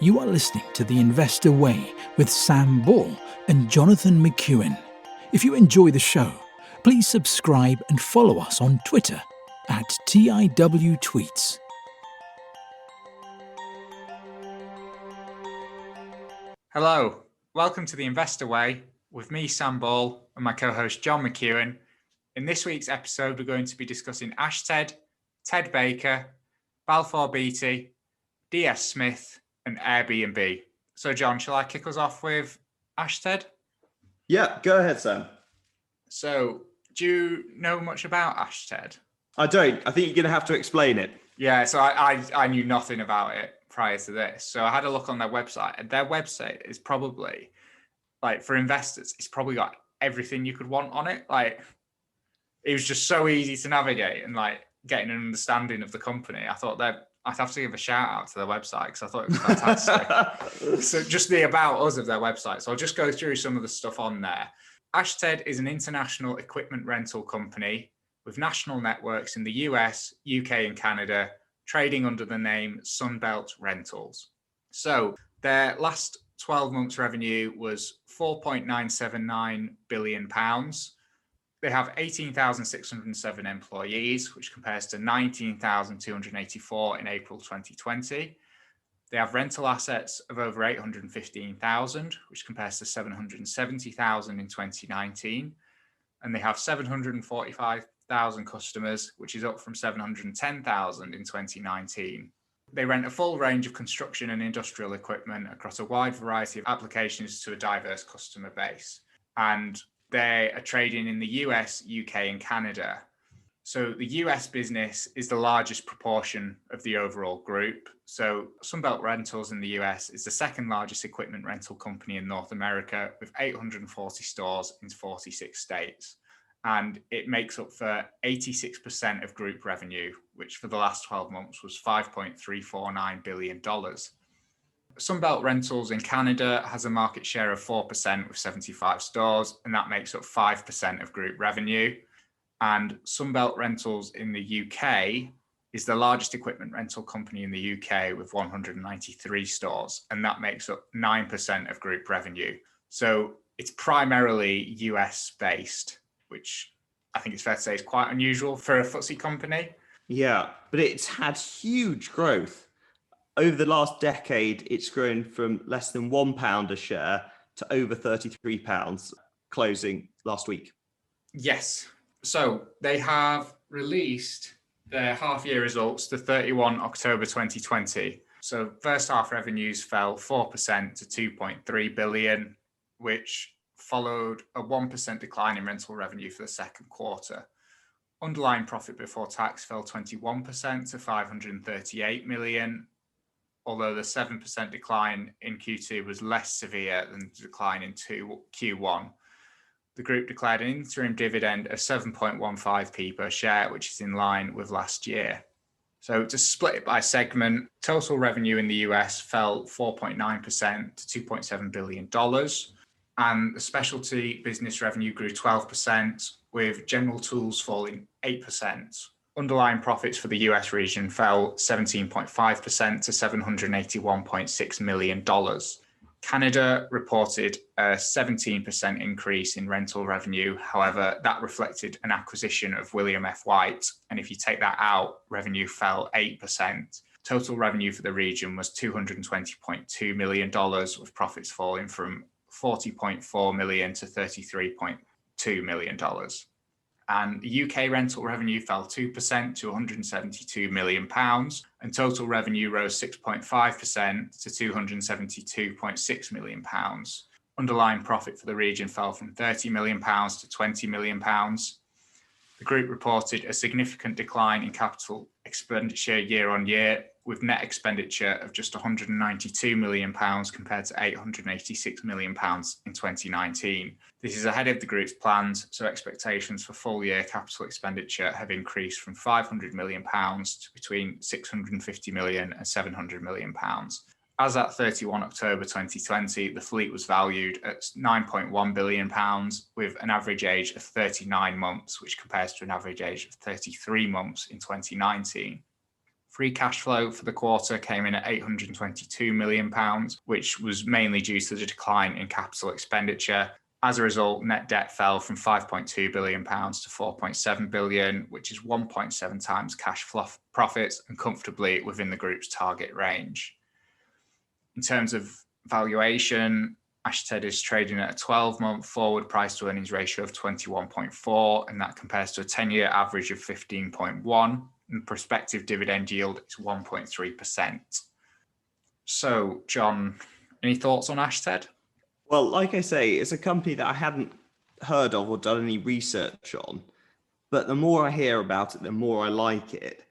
You are listening to The Investor Way with Sam Ball and Jonathan McEwen. If you enjoy the show, please subscribe and follow us on Twitter at TIWTweets. Hello, welcome to The Investor Way with me, Sam Ball, and my co-host John McEwen. In this week's episode, we're going to be discussing Ashtead, Ted Baker, Balfour Beattie, DS Smith, and Airbnb. So, John, shall I kick us off with Ashtead? Yeah, go ahead, Sam. So, do you know much about Ashtead? I don't. I think you're going to have to explain it. Yeah, so I knew nothing about it prior to this. So I had a look on their website, and their website is probably, like, for investors, it's probably got everything you could want on it. Like, it was just so easy to navigate and, like, getting an understanding of the company. I thought that I'd have to give a shout out to their website because I thought it was fantastic. So just the about us of their website. So I'll just go through some of the stuff on there. Ashtead is an international equipment rental company with national networks in the US, UK, and Canada, trading under the name Sunbelt Rentals. So their last 12 months revenue was £4.979 billion. They have 18,607 employees, which compares to 19,284 in April 2020. They have rental assets of over 815,000, which compares to 770,000 in 2019. And they have 745,000 customers, which is up from 710,000 in 2019. They rent a full range of construction and industrial equipment across a wide variety of applications to a diverse customer base. And they are trading in the US, UK, and Canada. So the US business is the largest proportion of the overall group. So Sunbelt Rentals in the US is the second largest equipment rental company in North America with 840 stores in 46 states. And it makes up for 86% of group revenue, which for the last 12 months was $5.349 billion. Sunbelt Rentals in Canada has a market share of 4% with 75 stores, and that makes up 5% of group revenue. And Sunbelt Rentals in the UK is the largest equipment rental company in the UK with 193 stores, and that makes up 9% of group revenue. So it's primarily US based, which I think it's fair to say is quite unusual for a FTSE company. Yeah, but it's had huge growth. Over the last decade, it's grown from less than £1 a share to over £33, closing last week. Yes. So they have released their half-year results to 31 October 2020. So first half revenues fell 4% to 2.3 billion, which followed a 1% decline in rental revenue for the second quarter. Underlying profit before tax fell 21% to 538 million, although the 7% decline in Q2 was less severe than the decline in Q1. The group declared an interim dividend of 7.15p per share, which is in line with last year. So to split it by segment, total revenue in the US fell 4.9% to $2.7 billion. And the specialty business revenue grew 12%, with general tools falling 8%. Underlying profits for the US region fell 17.5% to $781.6 million. Canada reported a 17% increase in rental revenue. However, that reflected an acquisition of William F. White. And if you take that out, revenue fell 8%. Total revenue for the region was $220.2 million, with profits falling from $40.4 million to $33.2 million. And UK rental revenue fell 2% to £172 million, and total revenue rose 6.5% to £272.6 million. Underlying profit for the region fell from £30 million to £20 million. The group reported a significant decline in capital expenditure year on year, with net expenditure of just £192 million compared to £886 million in 2019. This is ahead of the group's plans, so expectations for full year capital expenditure have increased from £500 million to between £650 million and £700 million. As at 31 October 2020, the fleet was valued at £9.1 billion with an average age of 39 months, which compares to an average age of 33 months in 2019. Free cash flow for the quarter came in at £822 million, which was mainly due to the decline in capital expenditure. As a result, net debt fell from £5.2 billion to £4.7 billion, which is 1.7 times cash profits and comfortably within the group's target range. In terms of valuation, Ashtead is trading at a 12-month forward price to earnings ratio of 21.4, and that compares to a 10-year average of 15.1. And prospective dividend yield is 1.3%. So, John, any thoughts on Ashtead? Well, like I say, it's a company that I hadn't heard of or done any research on. But the more I hear about it, the more I like it.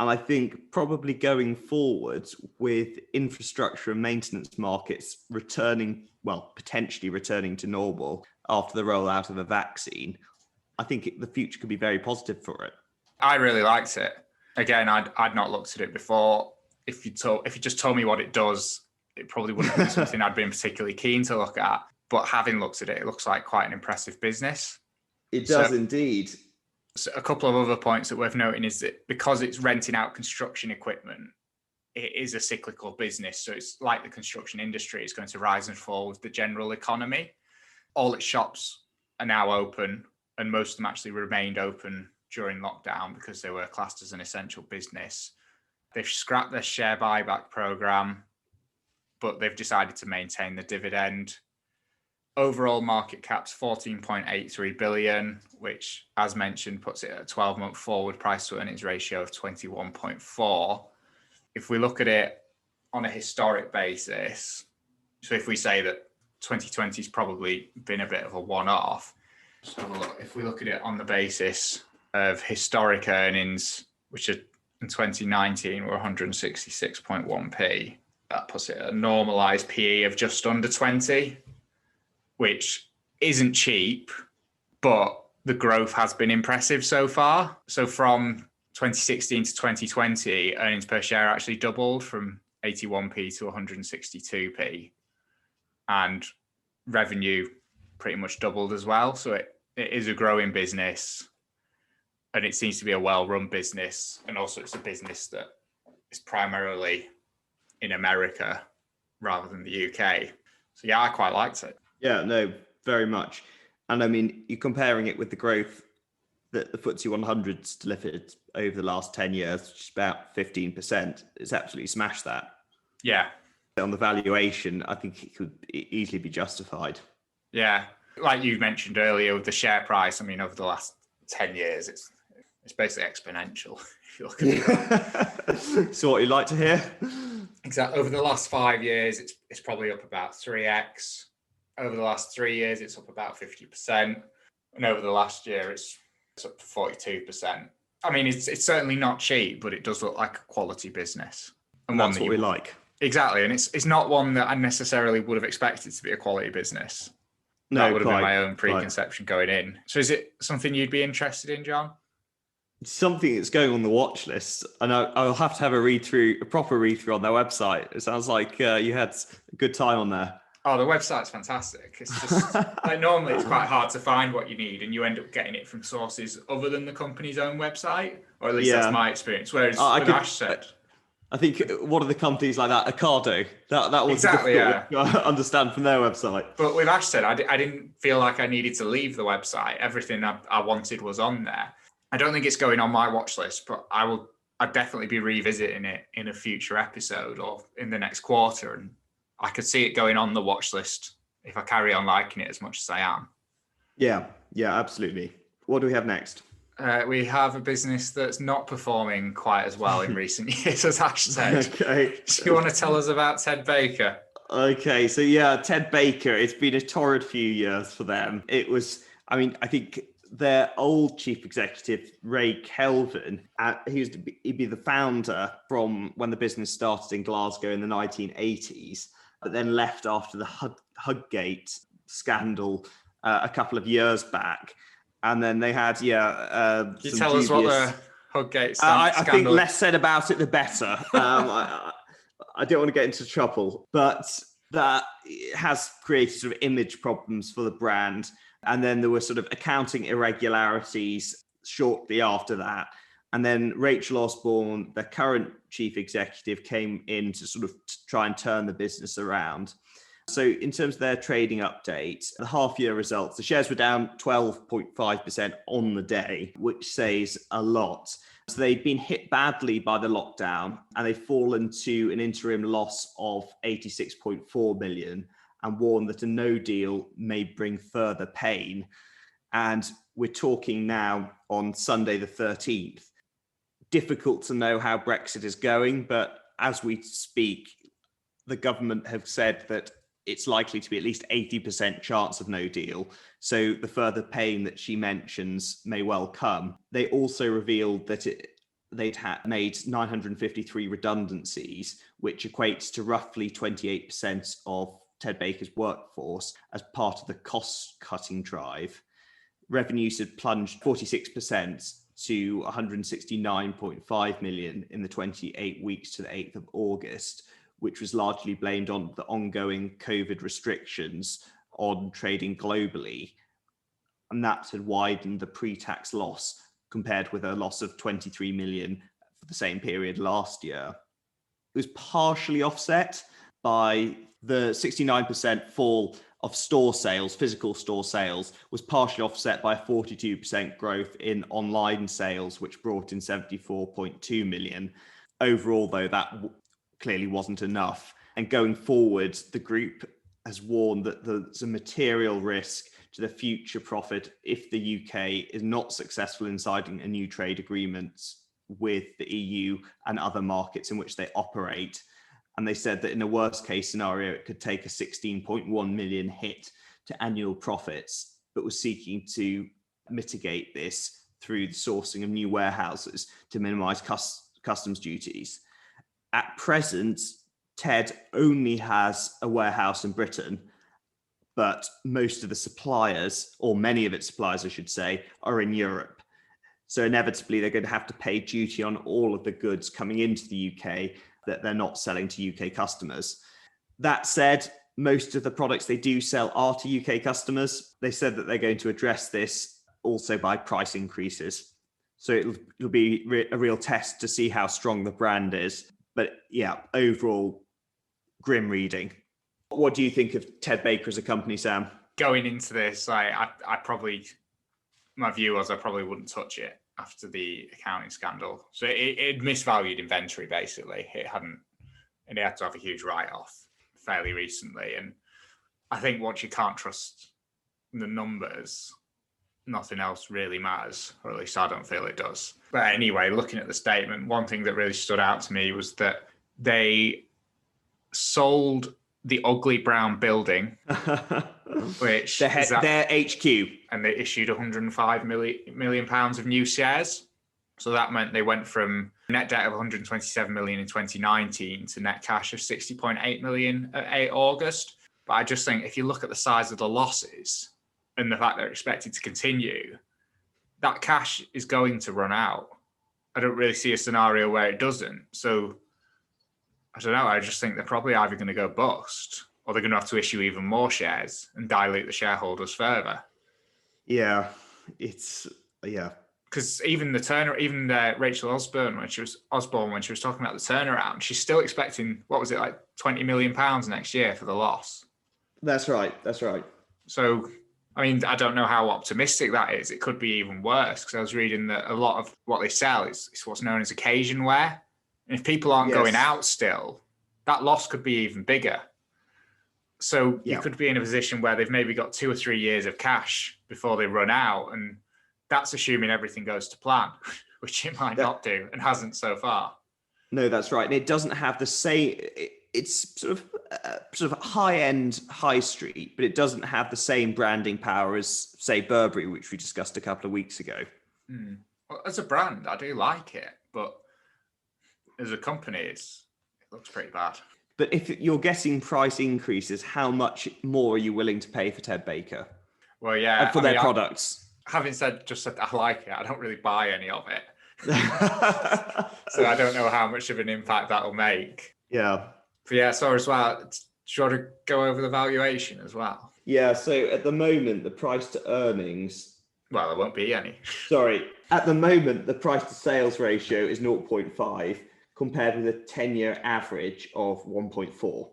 And I think probably going forward with infrastructure and maintenance markets potentially returning to normal after the rollout of a vaccine, I think the future could be very positive for it. I really liked it. Again, I'd not looked at it before. If you just told me what it does, it probably wouldn't be something I'd been particularly keen to look at. But having looked at it, it looks like quite an impressive business. It does indeed. So a couple of other points that worth noting is that because it's renting out construction equipment, it is a cyclical business. So it's like the construction industry. It's going to rise and fall with the general economy. All its shops are now open, and most of them actually remained open during lockdown because they were classed as an essential business. They've scrapped their share buyback program, but they've decided to maintain the dividend. Overall market cap's 14.83 billion, which, as mentioned, puts it at a 12-month forward price to earnings ratio of 21.4. If we look at it on a historic basis, so if we say that 2020 has probably been a bit of a one-off, if we look at it on the basis of historic earnings, which are in 2019 were 166.1p, that puts it at a normalized PE of just under 20, which isn't cheap, but the growth has been impressive so far. So from 2016 to 2020, earnings per share actually doubled from 81p to 162p, and revenue pretty much doubled as well. So it is a growing business, and it seems to be a well-run business. And also it's a business that is primarily in America rather than the UK. So yeah, I quite liked it. Yeah, no, very much. And I mean, you're comparing it with the growth that the FTSE 100's delivered over the last 10 years, which is about 15%. It's absolutely smashed that. Yeah. On the valuation, I think it could easily be justified. Yeah. Like you mentioned earlier with the share price, I mean, over the last 10 years, it's basically exponential, if you look at it. So what you'd like to hear? Exactly. Over the last 5 years, it's probably up about 3x. Over the last 3 years, it's up about 50%. And over the last year, it's up to 42%. I mean, it's certainly not cheap, but it does look like a quality business. And that's what we like. Exactly. And it's not one that I necessarily would have expected to be a quality business. No, that would have been my own preconception going in. So is it something you'd be interested in, John? It's something that's going on the watch list, and I'll have to have a proper read through on their website. It sounds like you had a good time on there. Oh, the website's fantastic. It's just like normally it's quite hard to find what you need, and you end up getting it from sources other than the company's own website, or at least that's my experience. Whereas Ashtead, I think one of the companies like that, Ocado, that was exactly, difficult to understand from their website. But with Ashtead, I didn't feel like I needed to leave the website. Everything I wanted was on there. I don't think it's going on my watch list, but I'd definitely be revisiting it in a future episode or in the next quarter. And I could see it going on the watch list if I carry on liking it as much as I am. Yeah, absolutely. What do we have next? We have a business that's not performing quite as well in recent years as Ashtead. Okay. Do you want to tell us about Ted Baker? Okay, so yeah, Ted Baker, it's been a torrid few years for them. I think their old chief executive, Ray Kelvin, he'd be the founder from when the business started in Glasgow in the 1980s, but then left after the Hudgate scandal a couple of years back. And then they had, Can you tell us what the Hudgate scandal? I think less said about it, the better. I don't want to get into trouble, but that has created sort of image problems for the brand. And then there were sort of accounting irregularities shortly after that. And then Rachel Osborne, the current chief executive, came in to sort of try and turn the business around. So in terms of their trading update, the half-year results, the shares were down 12.5% on the day, which says a lot. So they'd been hit badly by the lockdown and they've fallen to an interim loss of 86.4 million and warned that a no deal may bring further pain. And we're talking now on Sunday the 13th. Difficult to know how Brexit is going, but as we speak, the government have said that it's likely to be at least 80% chance of no deal. So the further pain that she mentions may well come. They also revealed that they'd made 953 redundancies, which equates to roughly 28% of Ted Baker's workforce as part of the cost-cutting drive. Revenues had plunged 46% to 169.5 million in the 28 weeks to the 8th of August, which was largely blamed on the ongoing COVID restrictions on trading globally. And that had widened the pre-tax loss compared with a loss of 23 million for the same period last year. It was partially offset by the 69% fall of store sales, physical store sales, was partially offset by a 42% growth in online sales, which brought in 74.2 million. Overall, though, that clearly wasn't enough. And going forward, the group has warned that there's a material risk to the future profit if the UK is not successful in signing a new trade agreement with the EU and other markets in which they operate. And they said that in a worst case scenario, it could take a 16.1 million hit to annual profits, but was seeking to mitigate this through the sourcing of new warehouses to minimize customs duties. At present, TED only has a warehouse in Britain, but most of the suppliers, or many of its suppliers, I should say, are in Europe. So inevitably, they're going to have to pay duty on all of the goods coming into the UK that they're not selling to UK customers. That said, most of the products they do sell are to UK customers. They said that they're going to address this also by price increases. So it'll be a real test to see how strong the brand is. But yeah, overall, grim reading. What do you think of Ted Baker as a company, Sam? Going into this, my view was I probably wouldn't touch it after the accounting scandal. So it misvalued inventory, basically. It had to have a huge write-off fairly recently. And I think once you can't trust the numbers, nothing else really matters, or at least I don't feel it does. But anyway, looking at the statement, one thing that really stood out to me was that they sold the ugly brown building, which their HQ, and they issued 105 million pounds of new shares. So that meant they went from net debt of 127 million in 2019 to net cash of 60.8 million at 8 August. But I just think if you look at the size of the losses and the fact they're expected to continue, that cash is going to run out. I don't really see a scenario where it doesn't. So I don't know. I just think they're probably either going to go bust or they're going to have to issue even more shares and dilute the shareholders further. Yeah. Because even Rachel Osborne, when she was talking about the turnaround, she's still expecting, what was it, like 20 million pounds next year for the loss. That's right. So, I mean, I don't know how optimistic that is. It could be even worse, because I was reading that a lot of what they sell is what's known as occasion wear. And if people aren't going out still, that loss could be even bigger. So you could be in a position where they've maybe got 2 or 3 years of cash before they run out. And that's assuming everything goes to plan, which it might not do and hasn't so far. No, that's right. And it doesn't have the same, it's sort of high-end high street, but it doesn't have the same branding power as, say, Burberry, which we discussed a couple of weeks ago. Well, as a brand, I do like it, but as a company, it looks pretty bad. But if you're getting price increases, how much more are you willing to pay for Ted Baker? Well, yeah. For their products? Having said I like it, I don't really buy any of it. So I don't know how much of an impact that'll make. Yeah. But yeah, so as well, do you want to go over the valuation as well? Yeah, so at the moment, the price to earnings Well, there won't be any. Sorry, at the moment, the price to sales ratio is 0.5 compared with a 10-year average of 1.4.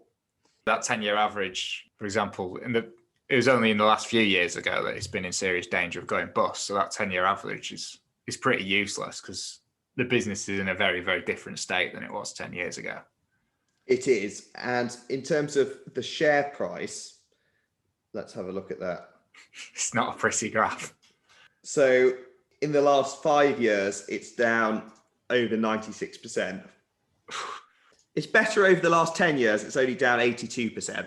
That 10-year average, for example, it was only in the last few years ago that it's been in serious danger of going bust. So that 10-year average is pretty useless because the business is in a very, very different state than it was 10 years ago. It is. And in terms of the share price, let's have a look at that. It's not a pretty graph. So in the last 5 years, it's down over 96%. It's better over the last 10 years. It's only down 82%.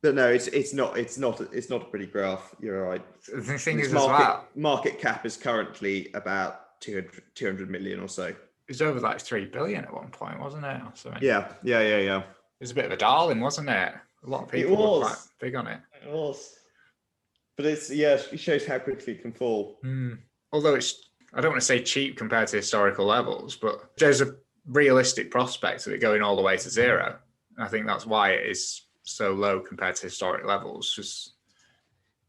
But no, it's not a pretty graph. You're right. The thing is, as well, market cap is currently about 200 million or so. It was over like 3 billion at one point, wasn't it? Or something. Yeah. It was a bit of a darling, wasn't it? A lot of people were quite big on it. It was. But it shows how quickly it can fall. Although I don't want to say cheap compared to historical levels, but there's a realistic prospect of it going all the way to zero. And I think that's why it is so low compared to historic levels. Just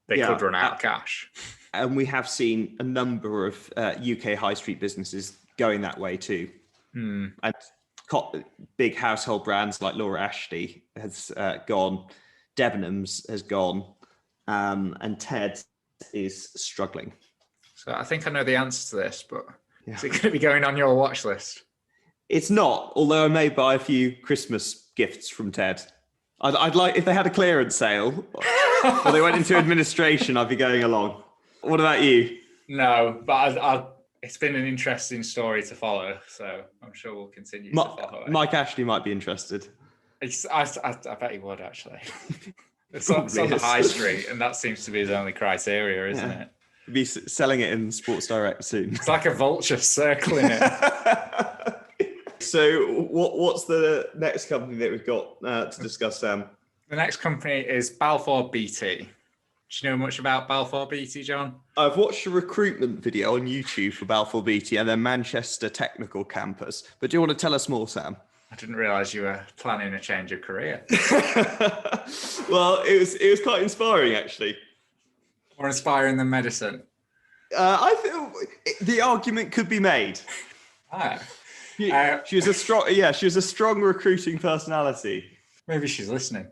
they could run out of cash. And we have seen a number of UK high street businesses going that way too. And big household brands like Laura Ashtead has gone, Debenhams has gone, and Ted is struggling. So I think I know the answer to this, but is it going to be going on your watch list? It's not, although I may buy a few Christmas gifts from Ted. I'd like, if they had a clearance sale or they went into administration, I'd be going along. What about you? No, but it's been an interesting story to follow, so I'm sure we'll continue to follow it. Mike Ashley might be interested. I bet he would, actually. It's on the high street, and that seems to be his only criteria, isn't it? He'll be selling it in Sports Direct soon. It's like a vulture circling it. So what's the next company that we've got to discuss, Sam? The next company is Balfour Beattie. Do you know much about Balfour Beattie, John? I've watched a recruitment video on YouTube for Balfour Beattie and their Manchester Technical Campus. But do you want to tell us more, Sam? I didn't realise you were planning a change of career. Well, it was quite inspiring, actually. More inspiring than medicine. I feel the argument could be made. She was a strong recruiting personality. Maybe she's listening.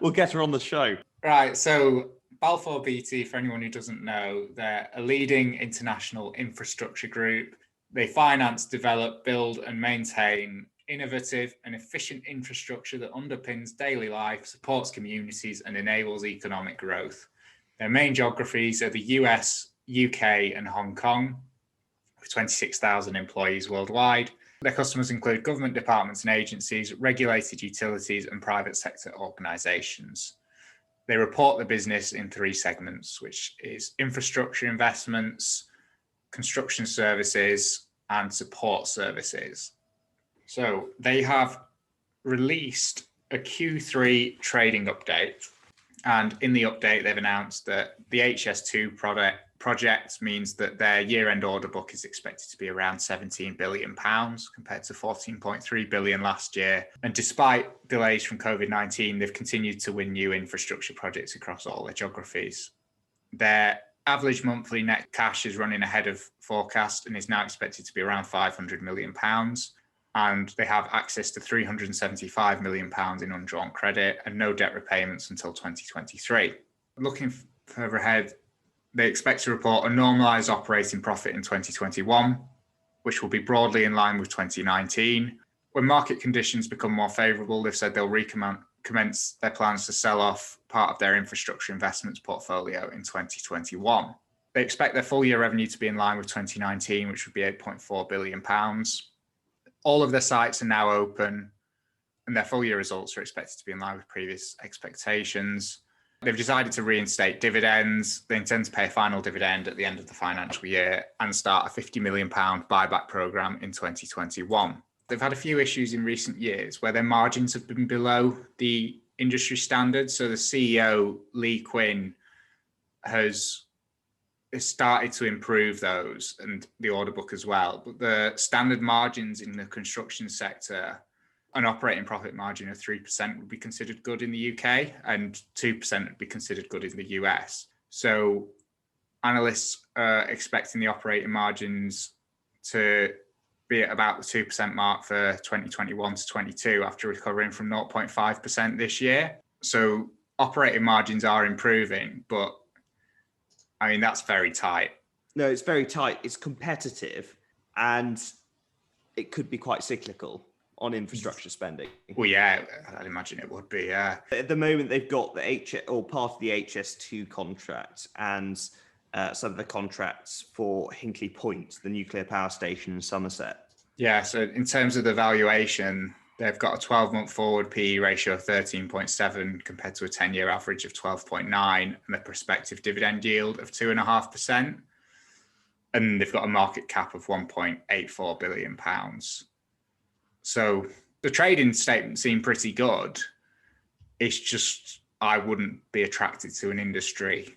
We'll get her on the show. Right, so Balfour Beattie, for anyone who doesn't know, they're a leading international infrastructure group. They finance, develop, build and maintain innovative and efficient infrastructure that underpins daily life, supports communities and enables economic growth. Their main geographies are the US, UK and Hong Kong, with 26,000 employees worldwide. Their customers include government departments and agencies, regulated utilities and private sector organisations. They report the business in 3 segments, which is infrastructure investments, construction services and support services. So they have released a Q3 trading update. And in the update, they've announced that the HS2 project means that their year-end order book is expected to be around £17 billion compared to £14.3 billion last year. And despite delays from COVID-19, they've continued to win new infrastructure projects across all their geographies. Their average monthly net cash is running ahead of forecast and is now expected to be around £500 million. And they have access to £375 million in undrawn credit and no debt repayments until 2023. Looking further ahead, they expect to report a normalised operating profit in 2021, which will be broadly in line with 2019. When market conditions become more favourable, they've said they'll recommence their plans to sell off part of their infrastructure investments portfolio in 2021. They expect their full year revenue to be in line with 2019, which would be £8.4 billion. All of their sites are now open and their full year results are expected to be in line with previous expectations. They've decided to reinstate dividends. They intend to pay a final dividend at the end of the financial year and start a £50 million buyback programme in 2021. They've had a few issues in recent years where their margins have been below the industry standard. So the CEO, Lee Quinn, has started to improve those and the order book as well. But the standard margins in the construction sector, an operating profit margin of 3% would be considered good in the UK and 2% would be considered good in the US. So analysts are expecting the operating margins to be at about the 2% mark for 2021 to 22 after recovering from 0.5% this year. So operating margins are improving, but I mean, that's very tight. No, it's very tight. It's competitive, and it could be quite cyclical on infrastructure spending. Well, yeah, I'd imagine it would be, yeah. At the moment, they've got part of the HS2 contract and some of the contracts for Hinkley Point, the nuclear power station in Somerset. Yeah, so in terms of the valuation, they've got a 12-month forward PE ratio of 13.7 compared to a 10-year average of 12.9 and a prospective dividend yield of 2.5%. And they've got a market cap of £1.84 billion. So the trading statement seemed pretty good. It's just, I wouldn't be attracted to an industry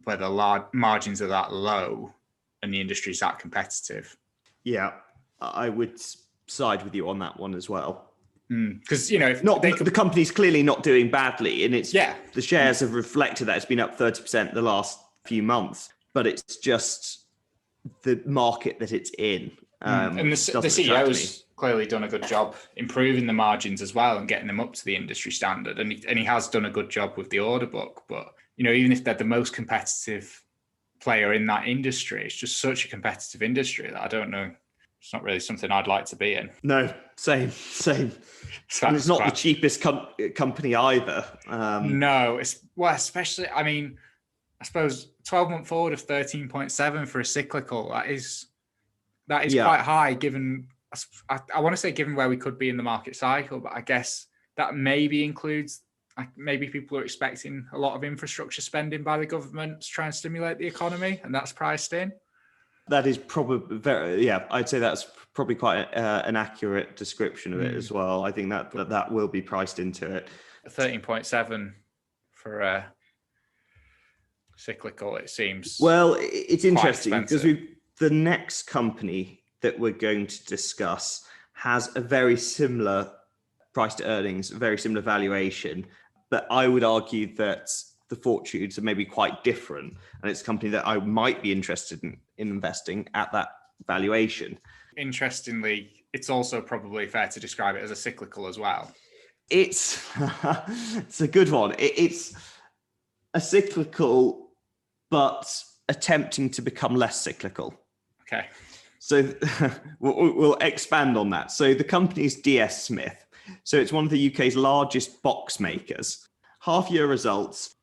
where the margins are that low and the industry's that competitive. Yeah, I would side with you on that one as well. Because, you know, if the company's clearly not doing badly, and the shares have reflected that. It's been up 30% the last few months, but it's just the market that it's in. And the CEO's clearly done a good job improving the margins as well and getting them up to the industry standard. And he has done a good job with the order book. But, you know, even if they're the most competitive player in that industry, it's just such a competitive industry that I don't know. It's not really something I'd like to be in. No, same. And it's not the cheapest company either. No, especially, I mean, I suppose 12-month forward of 13.7 for a cyclical, that is quite high given, I want to say given where we could be in the market cycle, but I guess that maybe includes, maybe people are expecting a lot of infrastructure spending by the government to try and stimulate the economy, and that's priced in. That is probably I'd say that's probably quite an accurate description of it as well. I think that will be priced into it. 13.7 for a cyclical, it seems. Well, it's interesting because the next company that we're going to discuss has a very similar price to earnings, a very similar valuation, but I would argue that the fortunes are maybe quite different, and it's a company that I might be interested in investing at that valuation. Interestingly, it's also probably fair to describe it as a cyclical as well. It's a good one. It's a cyclical, but attempting to become less cyclical. Okay. So we'll expand on that. So the company is DS Smith. So it's one of the UK's largest box makers. Half-year results,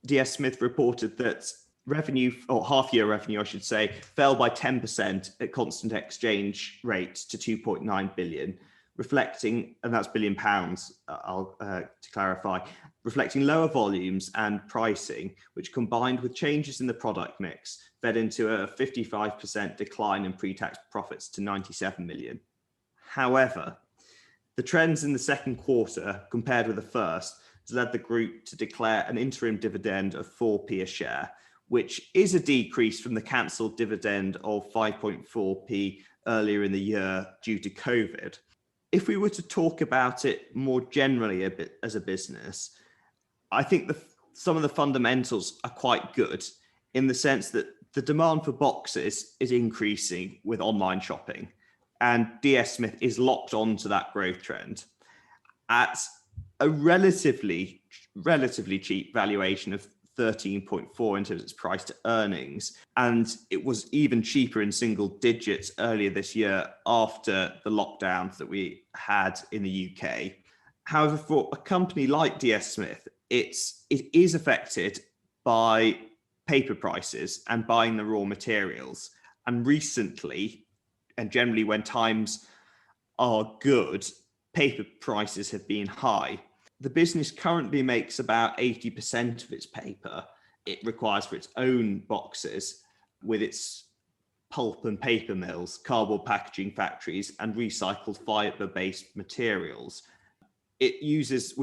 DS Smith reported that half-year revenue, I should say, fell by 10% at constant exchange rates to 2.9 billion, reflecting, and that's billion pounds, to clarify, reflecting lower volumes and pricing, which combined with changes in the product mix, fed into a 55% decline in pre-tax profits to 97 million. However, the trends in the second quarter compared with the first has led the group to declare an interim dividend of 4p a share, which is a decrease from the cancelled dividend of 5.4p earlier in the year due to COVID. If we were to talk about it more generally a bit as a business, I think some of the fundamentals are quite good in the sense that the demand for boxes is increasing with online shopping, and DS Smith is locked onto that growth trend at a relatively cheap valuation of 13.4 in terms of its price to earnings. And it was even cheaper in single digits earlier this year after the lockdowns that we had in the UK. However, for a company like DS Smith, it is affected by paper prices and buying the raw materials. And recently, and generally when times are good, paper prices have been high. The business currently makes about 80% of its paper it requires for its own boxes with its pulp and paper mills, cardboard packaging factories, and recycled fiber-based materials. It uses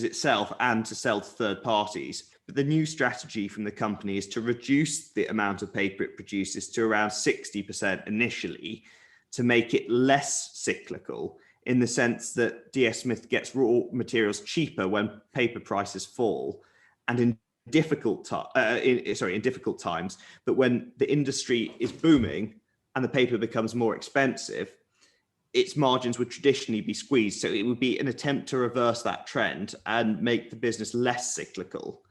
itself and to sell to third parties. But the new strategy from the company is to reduce the amount of paper it produces to around 60% initially to make it less cyclical, in the sense that DS Smith gets raw materials cheaper when paper prices fall, and in in difficult times, but when the industry is booming and the paper becomes more expensive, its margins would traditionally be squeezed. So it would be an attempt to reverse that trend and make the business less cyclical.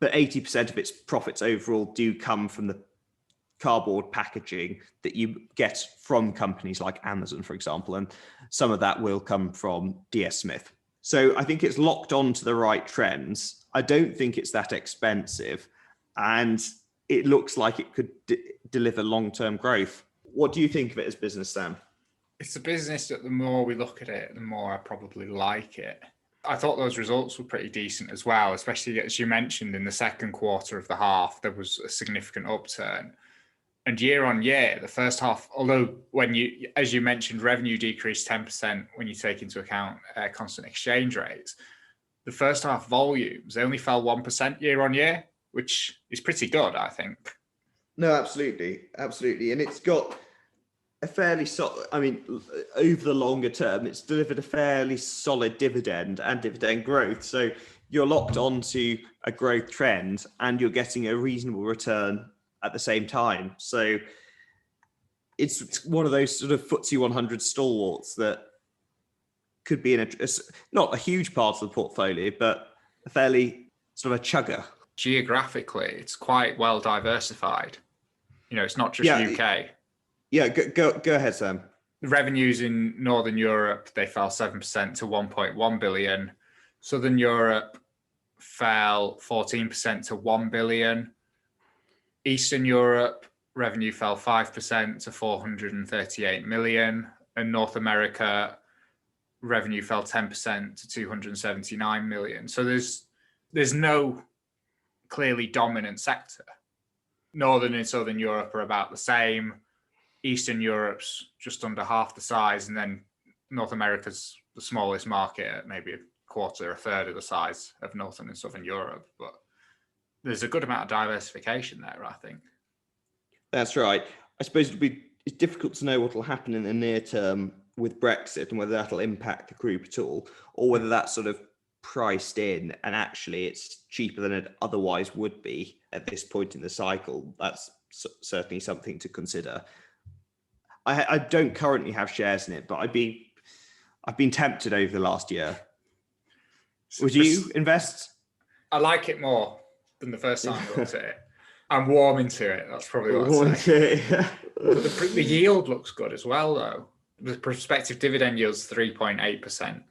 But 80% of its profits overall do come from the cardboard packaging that you get from companies like Amazon, for example, and some of that will come from DS Smith. So I think it's locked on to the right trends. I don't think it's that expensive, and it looks like it could deliver long-term growth. What do you think of it as business, Sam? It's a business that the more we look at it, the more I probably like it. I thought those results were pretty decent as well, especially as you mentioned in the second quarter of the half, there was a significant upturn. And year on year, the first half, although as you mentioned, revenue decreased 10% when you take into account constant exchange rates, the first half volumes, they only fell 1% year on year, which is pretty good, I think. No, absolutely. And it's got a fairly solid, over the longer term, it's delivered a fairly solid dividend and dividend growth. So you're locked onto a growth trend and you're getting a reasonable return at the same time. So it's one of those sort of FTSE 100 stalwarts that could be not a huge part of the portfolio, but a fairly sort of a chugger. Geographically, it's quite well diversified. It's not just UK. Yeah, go ahead, Sam. The revenues in Northern Europe, they fell 7% to 1.1 billion. Southern Europe fell 14% to 1 billion. Eastern Europe, revenue fell 5% to 438 million. And North America, revenue fell 10% to 279 million. So there's no clearly dominant sector. Northern and Southern Europe are about the same. Eastern Europe's just under half the size, and then North America's the smallest market at maybe a quarter, a third of the size of Northern and Southern Europe. But there's a good amount of diversification there, I think. That's right. I suppose it's difficult to know what will happen in the near term with Brexit and whether that'll impact the group at all, or whether that's sort of priced in and actually it's cheaper than it otherwise would be at this point in the cycle. That's certainly something to consider. I don't currently have shares in it, but I've been tempted over the last year. Would you invest? I like it more than the first time I looked at it. I'm warming to it. That's probably what I'd say. The yield looks good as well, though. The prospective dividend yield's 3.8%.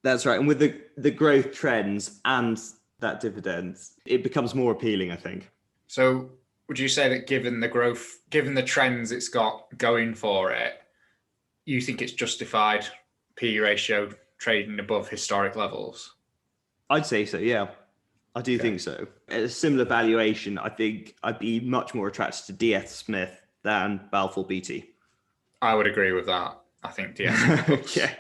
That's right. And with the growth trends and that dividend, it becomes more appealing, I think. So would you say that given the growth, given the trends it's got going for it, you think it's justified PE ratio trading above historic levels? I'd say so, yeah. I do think so. At a similar valuation, I think I'd be much more attracted to DS Smith than Balfour Beattie. I would agree with that. I think DS Smith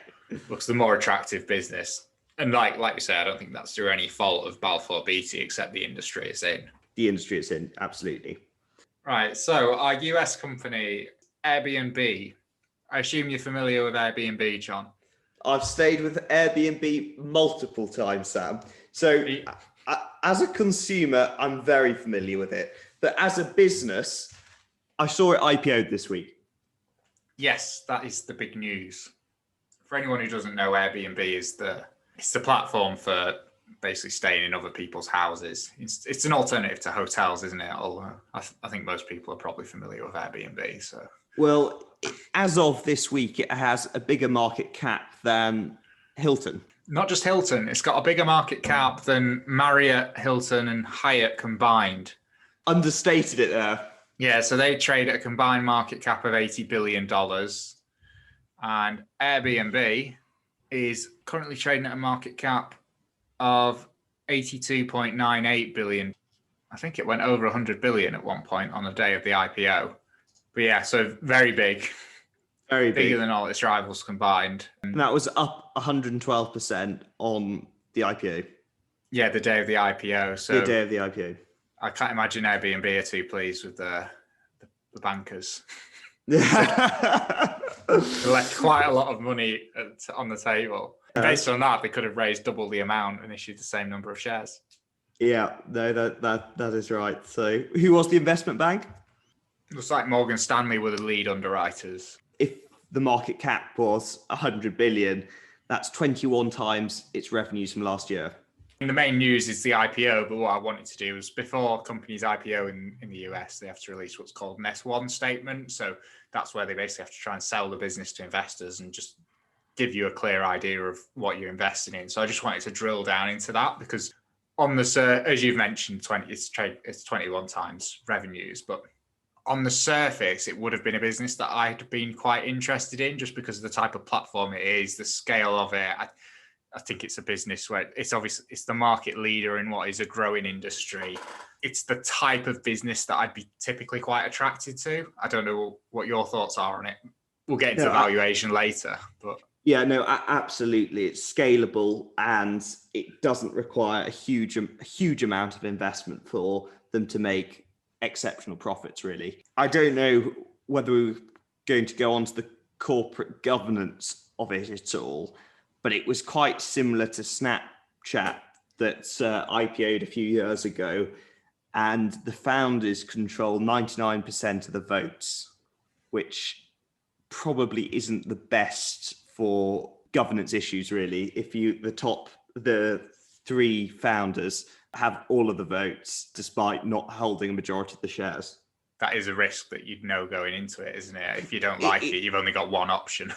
looks the more attractive business. And like you say, I don't think that's through any fault of Balfour Beattie, except the industry it's in. The industry it's in, absolutely. Right. So our US company, Airbnb. I assume you're familiar with Airbnb, John? I've stayed with Airbnb multiple times, Sam. So as a consumer, I'm very familiar with it. But as a business, I saw it IPO'd this week. Yes, that is the big news. For anyone who doesn't know, Airbnb is it's the platform for basically staying in other people's houses. It's an alternative to hotels, isn't it? Although I think most people are probably familiar with Airbnb. So, well, as of this week, it has a bigger market cap than Hilton. Not just Hilton, it's got a bigger market cap than Marriott, Hilton, and Hyatt combined. Understated it there. Yeah, so they trade at a combined market cap of $80 billion. And Airbnb is currently trading at a market cap of 82.98 billion. I think it went over 100 billion at one point on the day of the IPO. But yeah, so very big. Very big. Bigger than all its rivals combined. And that was up 112% on the IPO. Yeah, the day of the IPO. So the day of the IPO. I can't imagine Airbnb are too pleased with the bankers. They left quite a lot of money on the table. Based on that, they could have raised double the amount and issued the same number of shares. Yeah, no, that is right. So who was the investment bank? Looks like Morgan Stanley were the lead underwriters. If the market cap was 100 billion, that's 21 times its revenues from last year. And the main news is the IPO, but what I wanted to do was before companies IPO in the US, they have to release what's called an S1 statement. So that's where they basically have to try and sell the business to investors and just give you a clear idea of what you're investing in. So I just wanted to drill down into that because on the, as you've mentioned, it's 21 times revenues, but on the surface, it would have been a business that I'd been quite interested in just because of the type of platform it is, the scale of it. I think it's a business where it's obviously it's the market leader in what is a growing industry. It's the type of business that I'd be typically quite attracted to. I don't know what your thoughts are on it. We'll get into valuation later, but yeah, no, absolutely. It's scalable and it doesn't require a huge amount of investment for them to make exceptional profits, really. I don't know whether we're going to go on to the corporate governance of it at all, but it was quite similar to Snapchat that IPO'd a few years ago, and the founders control 99% of the votes, which probably isn't the best for governance issues, really. If the three founders have all of the votes despite not holding a majority of the shares. That is a risk that you'd know going into it, isn't it? If you don't like it, you've only got one option.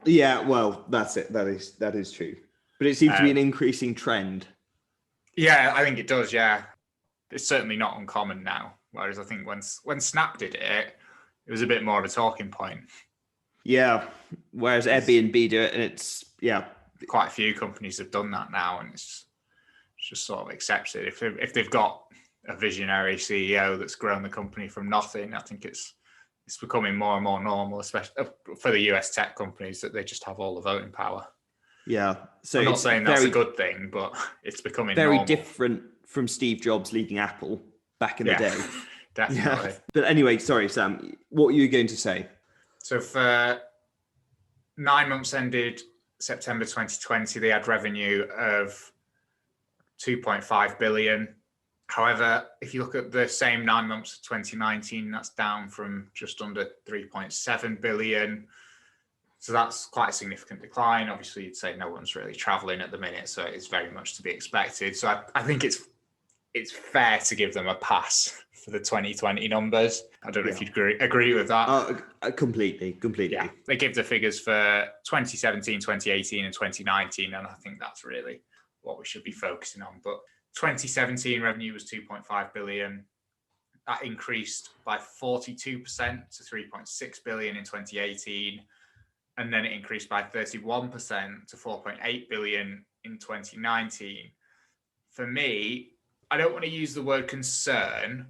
Yeah, well, that's it. That is true. But it seems to be an increasing trend. Yeah, I think it does, yeah. It's certainly not uncommon now. Whereas I think when Snap did it, it was a bit more of a talking point. Yeah, whereas Airbnb do it, and it's, yeah. Quite a few companies have done that now, and it's just sort of accepted. If they've got a visionary CEO that's grown the company from nothing, I think it's becoming more and more normal, especially for the US tech companies, that they just have all the voting power. Yeah. So I'm not saying that's a good thing, but it's becoming very normal. different from Steve Jobs leading Apple back in the day. Definitely. Yeah. But anyway, sorry, Sam, what were you going to say? So for 9 months ended September 2020, they had revenue of 2.5 billion. However, if you look at the same 9 months of 2019, that's down from just under 3.7 billion. So that's quite a significant decline. Obviously, you'd say no one's really traveling at the minute, so it's very much to be expected. So I think it's fair to give them a pass for the 2020 numbers. I don't know if you'd agree with that. Completely. Yeah, they give the figures for 2017, 2018, and 2019, and I think that's really what we should be focusing on. But 2017 revenue was 2.5 billion. That increased by 42% to 3.6 billion in 2018. And then it increased by 31% to 4.8 billion in 2019. For me, I don't want to use the word concern,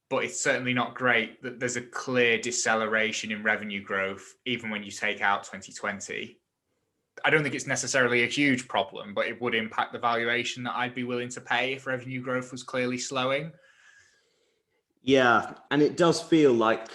but it's certainly not great that there's a clear deceleration in revenue growth, even when you take out 2020. I don't think it's necessarily a huge problem, but it would impact the valuation that I'd be willing to pay if revenue growth was clearly slowing. Yeah, and it does feel like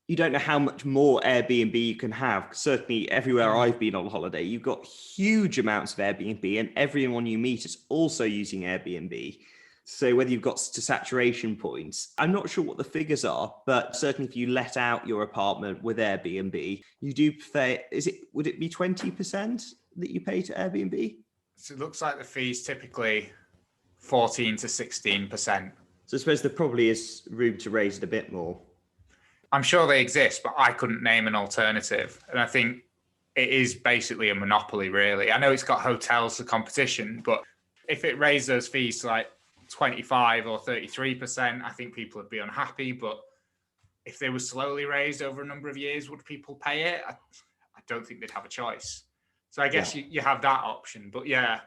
you don't know how much more Airbnb you can have. Certainly everywhere I've been on holiday, you've got huge amounts of Airbnb, and everyone you meet is also using Airbnb. So whether you've got to saturation points, I'm not sure what the figures are, but certainly if you let out your apartment with Airbnb, you do pay, would it be 20% that you pay to Airbnb? So it looks like the fee's typically 14 to 16%. So I suppose there probably is room to raise it a bit more. I'm sure they exist, but I couldn't name an alternative. And I think it is basically a monopoly, really. I know it's got hotels for competition, but if it raised those fees to like 25 or 33%, I think people would be unhappy. But if they were slowly raised over a number of years, would people pay it? I don't think they'd have a choice. So I guess you have that option. But yeah,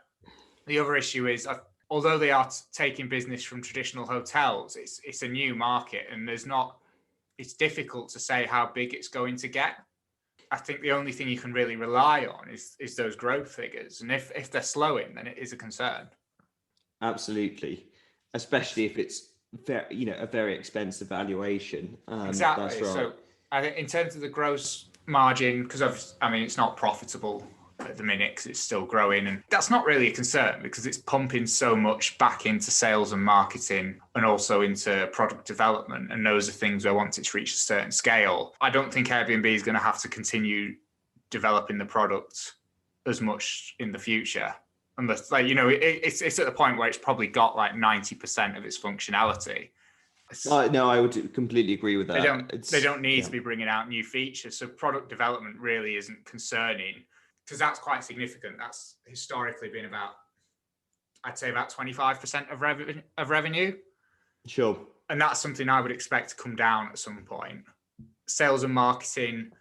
the other issue is, although they are taking business from traditional hotels, it's a new market, and it's difficult to say how big it's going to get. I think the only thing you can really rely on is those growth figures. And if they're slowing, then it is a concern. Absolutely. Especially if it's a very expensive valuation. Exactly. That's right. So I think in terms of the gross margin, because it's not profitable at the minute because it's still growing. And that's not really a concern because it's pumping so much back into sales and marketing and also into product development. And those are things where once it's reached a certain scale, I don't think Airbnb is going to have to continue developing the product as much in the future. Unless, like, you know, it's at the point where it's probably got like 90% of its functionality. No, I would completely agree with that. They don't need to be bringing out new features. So product development really isn't concerning because that's quite significant. That's historically been about, I'd say about 25% of revenue. Sure. And that's something I would expect to come down at some point. Sales and marketing,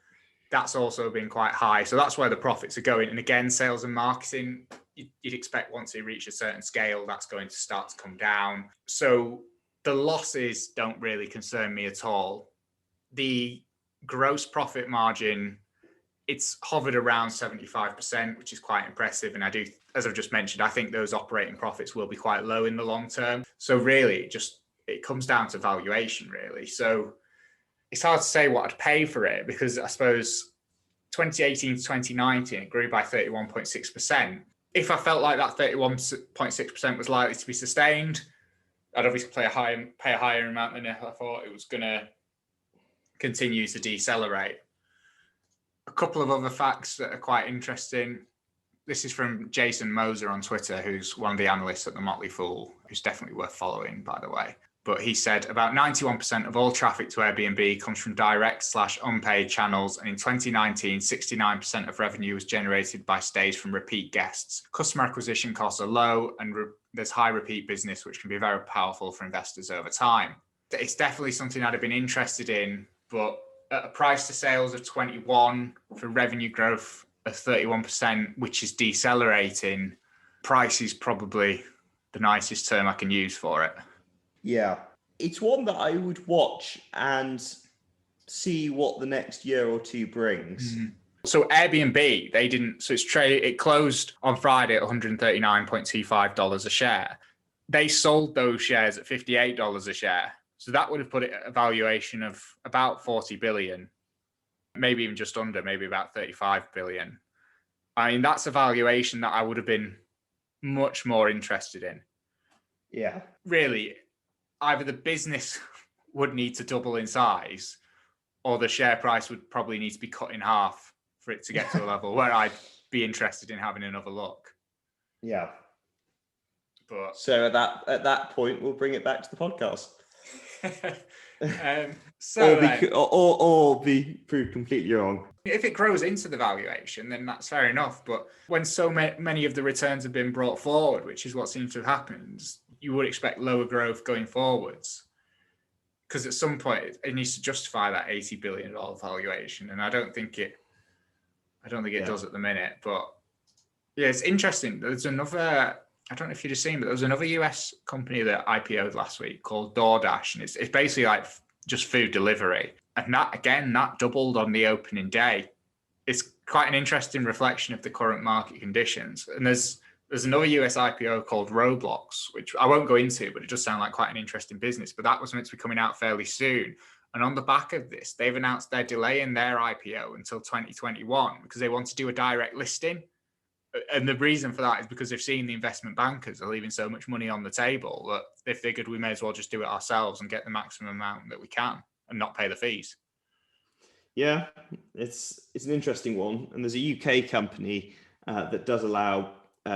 that's also been quite high. So that's where the profits are going. And again, sales and marketing, you'd expect once they reach a certain scale, that's going to start to come down. So the losses don't really concern me at all. The gross profit margin, it's hovered around 75%, which is quite impressive. And I do, as I've just mentioned, I think those operating profits will be quite low in the long term. So really, it comes down to valuation, really. So it's hard to say what I'd pay for it because I suppose 2018 to 2019, it grew by 31.6%. If I felt like that 31.6% was likely to be sustained, I'd obviously pay a higher amount than if I thought it was going to continue to decelerate. A couple of other facts that are quite interesting. This is from Jason Moser on Twitter, who's one of the analysts at the Motley Fool, who's definitely worth following, by the way. But he said about 91% of all traffic to Airbnb comes from direct/unpaid channels. And in 2019, 69% of revenue was generated by stays from repeat guests. Customer acquisition costs are low and there's high repeat business, which can be very powerful for investors over time. It's definitely something I'd have been interested in, but at a price to sales of 21 for revenue growth of 31%, which is decelerating, price is probably the nicest term I can use for it. Yeah, it's one that I would watch and see what the next year or two brings. Mm-hmm. So Airbnb, it closed on Friday at $139.25 a share. They sold those shares at $58 a share. So that would have put it at a valuation of about 40 billion, maybe even just under, maybe about 35 billion. I mean, that's a valuation that I would have been much more interested in. Yeah. Really, either the business would need to double in size or the share price would probably need to be cut in half for it to get to a level where I'd be interested in having another look. Yeah. But so at that point, we'll bring it back to the podcast. Or be proved completely wrong. If it grows into the valuation, then that's fair enough. But when so many of the returns have been brought forward, which is what seems to have happened, you would expect lower growth going forwards. Because at some point it needs to justify that $80 billion valuation. And I don't think it does at the minute. But yeah, it's interesting. There's another, I don't know if you'd have seen, but there was another US company that IPO'd last week called DoorDash. And it's basically like just food delivery. And that doubled on the opening day. It's quite an interesting reflection of the current market conditions. And there's another US IPO called Roblox, which I won't go into, but it does sound like quite an interesting business. But that was meant to be coming out fairly soon. And on the back of this, they've announced they're delaying their IPO until 2021 because they want to do a direct listing. And the reason for that is because they've seen the investment bankers are leaving so much money on the table that they figured we may as well just do it ourselves and get the maximum amount that we can and not pay the fees. Yeah, it's an interesting one. And there's a UK company that does allow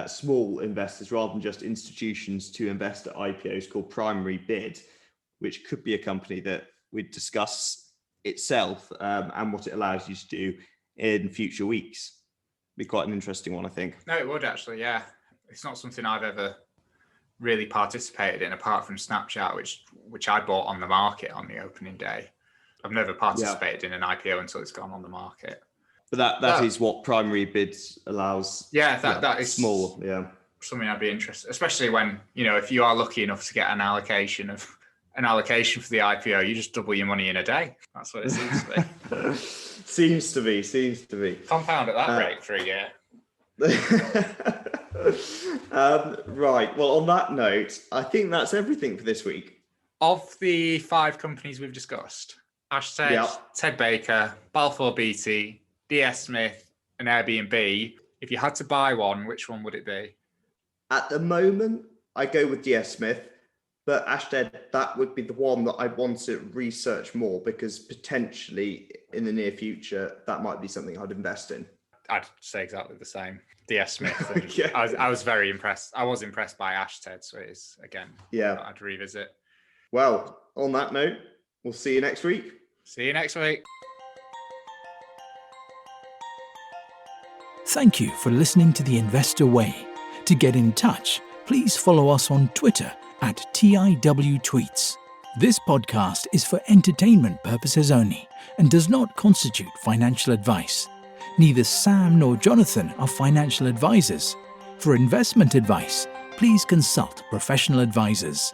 small investors rather than just institutions to invest at IPOs called Primary Bid, which could be a company that we'd discuss itself and what it allows you to do in future weeks. Be quite an interesting one, I think. No, it would actually, yeah. It's not something I've ever really participated in apart from Snapchat, which I bought on the market on the opening day. I've never participated in an IPO until it's gone on the market. But that is what Primary Bids allows. Yeah, that is small. Yeah, something I'd be interested, especially when, if you are lucky enough to get an allocation for the IPO, you just double your money in a day. That's what it seems to be. Seems to be. Compound at that rate for a year. Right. Well, on that note, I think that's everything for this week. Of the 5 companies we've discussed, Ashtead, Ted Baker, Balfour Beattie, DS Smith, and Airbnb, If you had to buy one, which one would it be? At the moment, I go with DS Smith, but Ashtead, that would be the one that I'd want to research more, because potentially in the near future, that might be something I'd invest in. I'd say exactly the same. DS Smith. And Yeah. I was very impressed. I was impressed by Ashtead, so it is, again, Yeah. I'd revisit. Well, on that note, we'll see you next week. See you next week. Thank you for listening to The Investor Way. To get in touch, please follow us on Twitter at TIWTweets. This podcast is for entertainment purposes only and does not constitute financial advice. Neither Sam nor Jonathan are financial advisors. For investment advice, please consult professional advisors.